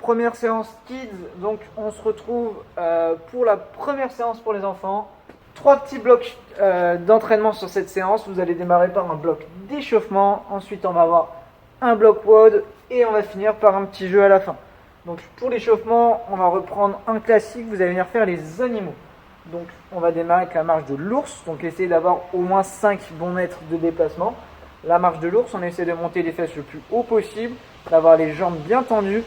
première séance Kids. Donc on se retrouve pour la première séance pour les enfants. 3 petits blocs d'entraînement sur cette séance. Vous allez démarrer par un bloc d'échauffement. Ensuite on va avoir un bloc WOD et on va finir par un petit jeu à la fin. Donc pour l'échauffement, on va reprendre un classique. Vous allez venir faire les animaux. Donc on va démarrer avec la marche de l'ours. Donc essayez d'avoir au moins 5 bons mètres de déplacement. La marche de l'ours, on essaie de monter les fesses le plus haut possible, d'avoir les jambes bien tendues,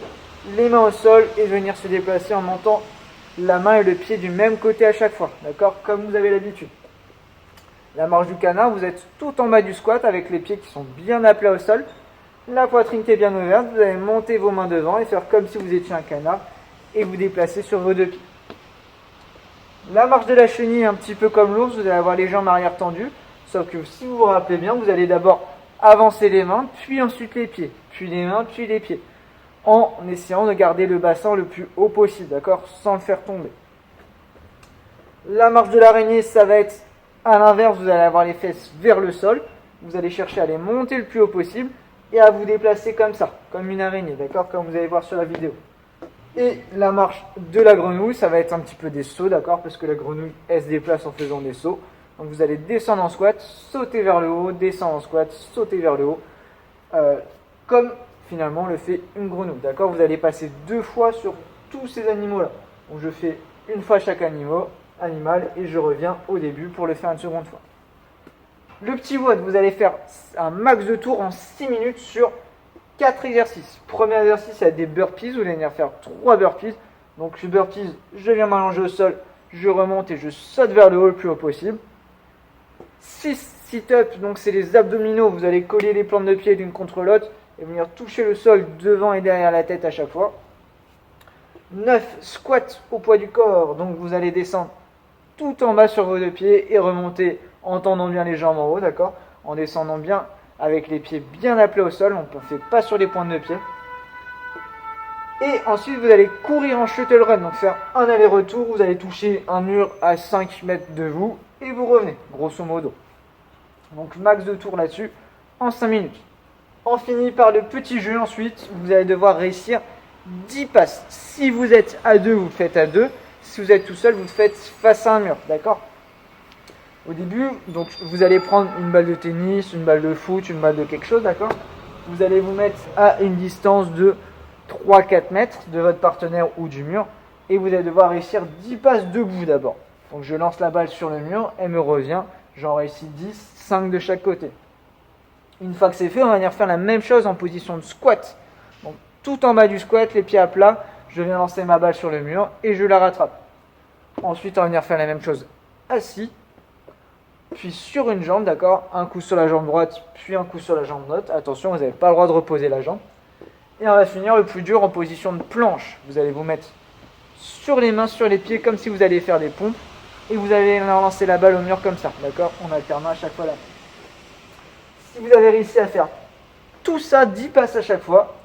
les mains au sol et venir se déplacer en montant la main et le pied du même côté à chaque fois, d'accord, comme vous avez l'habitude. La marche du canard, vous êtes tout en bas du squat avec les pieds qui sont bien à plat au sol, la poitrine qui est bien ouverte, vous allez monter vos mains devant et faire comme si vous étiez un canard et vous déplacer sur vos 2 pieds. La marche de la chenille, un petit peu comme l'ours, vous allez avoir les jambes arrière tendues. Sauf que si vous vous rappelez bien, vous allez d'abord avancer les mains, puis ensuite les pieds, puis les mains, puis les pieds, en essayant de garder le bassin le plus haut possible, d'accord, sans le faire tomber. La marche de l'araignée, ça va être à l'inverse, vous allez avoir les fesses vers le sol, vous allez chercher à les monter le plus haut possible et à vous déplacer comme ça, comme une araignée, d'accord, comme vous allez voir sur la vidéo. Et la marche de la grenouille, ça va être un petit peu des sauts, d'accord, parce que la grenouille, elle se déplace en faisant des sauts. Donc vous allez descendre en squat, sauter vers le haut, descendre en squat, sauter vers le haut, comme finalement le fait une grenouille. D'accord, vous allez passer 2 fois sur tous ces animaux-là. Donc je fais une fois chaque animal et je reviens au début pour le faire une seconde fois. Le petit WOD, vous allez faire un max de tours en 6 minutes sur 4 exercices. Premier exercice, c'est des burpees. Vous allez venir faire 3 burpees. Donc les burpees, je viens m'allonger au sol, je remonte et je saute vers le haut le plus haut possible. 6 sit-ups, donc c'est les abdominaux, vous allez coller les plantes de pied l'une contre l'autre et venir toucher le sol devant et derrière la tête à chaque fois. 9 squats au poids du corps, donc vous allez descendre tout en bas sur vos 2 pieds et remonter en tendant bien les jambes en haut, d'accord, en descendant bien avec les pieds bien à plat au sol, on ne fait pas sur les pointes de pied. Et ensuite vous allez courir en shuttle run, donc faire un aller-retour, vous allez toucher un mur à 5 mètres de vous et vous revenez, grosso modo. Donc max de tours là-dessus en 5 minutes. On finit par le petit jeu ensuite, vous allez devoir réussir 10 passes. Si vous êtes à 2, vous le faites à 2. Si vous êtes tout seul, vous le faites face à un mur, d'accord ? Au début, donc vous allez prendre une balle de tennis, une balle de foot, une balle de quelque chose, d'accord ? Vous allez vous mettre à une distance de 3-4 mètres de votre partenaire ou du mur et vous allez devoir réussir 10 passes debout d'abord. Donc je lance la balle sur le mur, elle me revient, j'en réussis 10, 5 de chaque côté. Une fois que c'est fait, on va venir faire la même chose en position de squat. Donc tout en bas du squat, les pieds à plat, je viens lancer ma balle sur le mur et je la rattrape. Ensuite, on va venir faire la même chose assis, puis sur une jambe, d'accord, un coup sur la jambe droite, puis un coup sur la jambe droite. Attention, vous n'avez pas le droit de reposer la jambe. Et on va finir le plus dur en position de planche. Vous allez vous mettre sur les mains, sur les pieds, comme si vous alliez faire des pompes. Et vous allez lancer la balle au mur comme ça, d'accord, en alternant à chaque fois là. Si vous avez réussi à faire tout ça, 10 passes à chaque fois,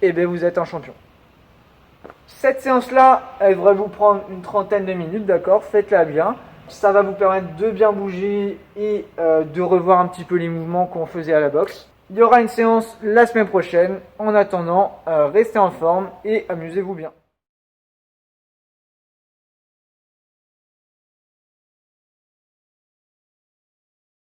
et bien vous êtes un champion. Cette séance-là, elle devrait vous prendre une trentaine de minutes, d'accord, faites-la bien. Ça va vous permettre de bien bouger et de revoir un petit peu les mouvements qu'on faisait à la boxe. Il y aura une séance la semaine prochaine. En attendant, restez en forme et amusez-vous bien.